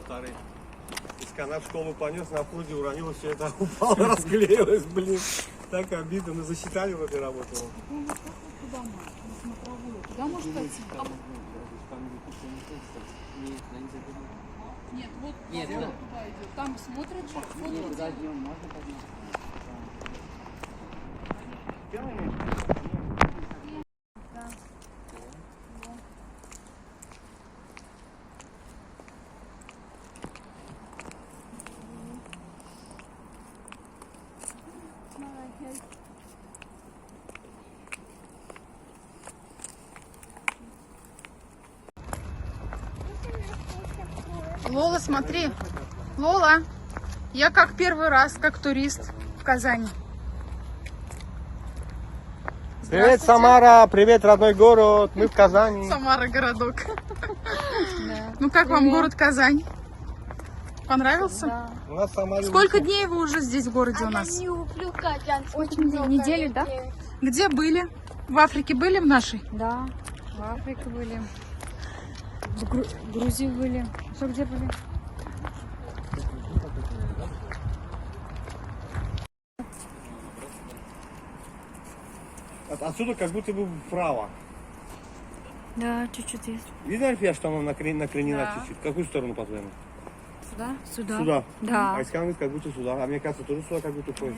старый. Из канат в школу понес, на пруде уронил, все это упало, расклеилось, блин. Так обидно, мы засчитали, вот и работало. Куда можно? На смотровую. Куда можно пойти? Нет, вот туда идет. Там смотрят же, фото делают. Лола, смотри. Лола, я как первый раз, как турист в Казани. Привет, Самара, привет, родной город, мы в Казани. Самара городок. Ну как вам город Казань? Понравился? У нас в Самаре Сколько дней вы уже здесь в городе у нас? Очень неделю, да? Где были? В Африке были в нашей? Да, в Африке были. В Грузии были. Что, где были? Отсюда как будто бы вправо. Да, чуть-чуть есть. Видно, Альфия, что она накренена Да. чуть-чуть? В какую сторону, по-твоему? Сюда? Сюда. Сюда. Да. А Искан говорит, как будто сюда. А мне кажется, тоже сюда как будто ходит.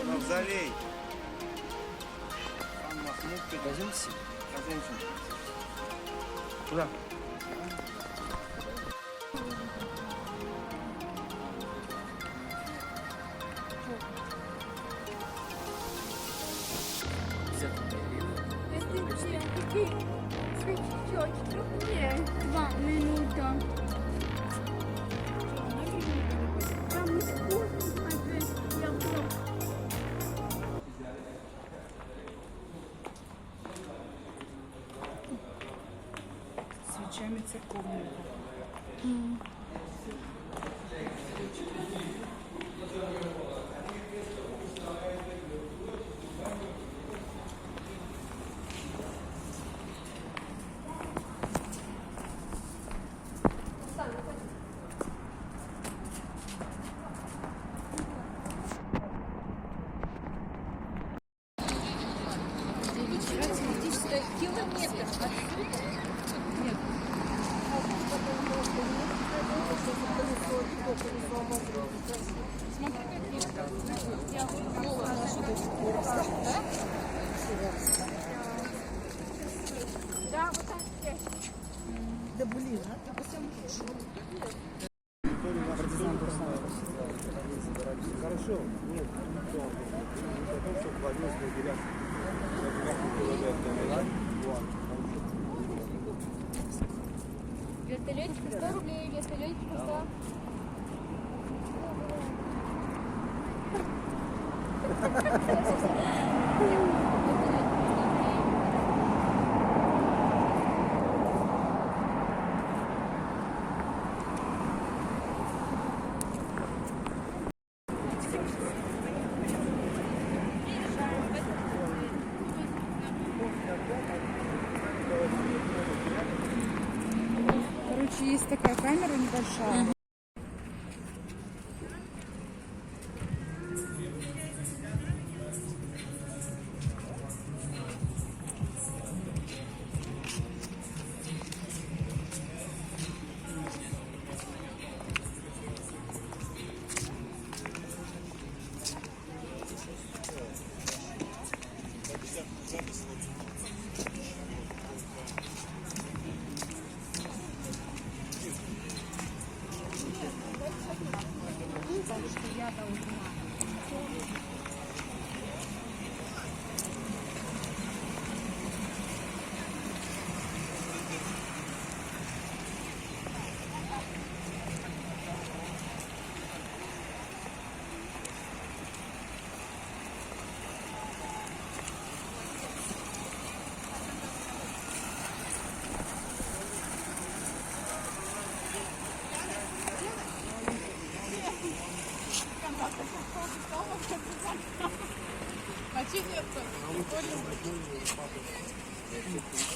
Мавзолей. Хан Махмуд, Казинси. Куда? Два минута. Свечами церковными. Хорошо. Нет, Вертолетик 100 рублей, вертолетик 100. Короче, есть такая камера небольшая.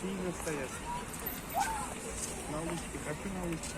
Сильно стоят. На улочке, как и на улице.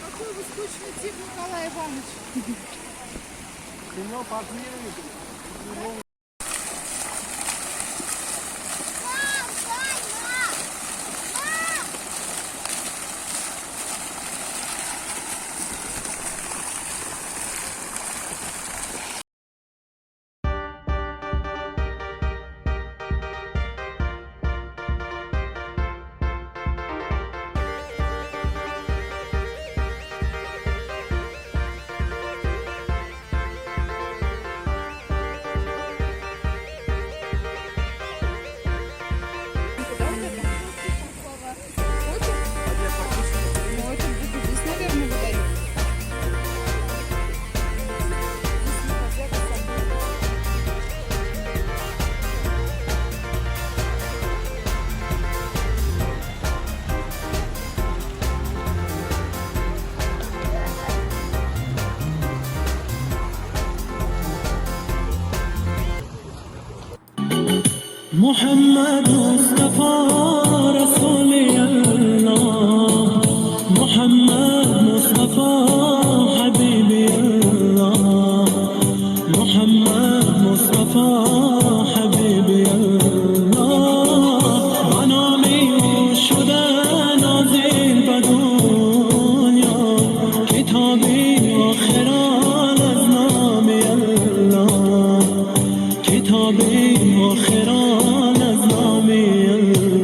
Какой вы скучный тип, Николай Иванович. Кино пошли. محمد مصطفى رسول الله محمد مصطفى حبيبي الله محمد مصطفى حبيبي الله منامي شده نازل بدنیا کتابی آخران از نام الله کتابی آخران از نام الله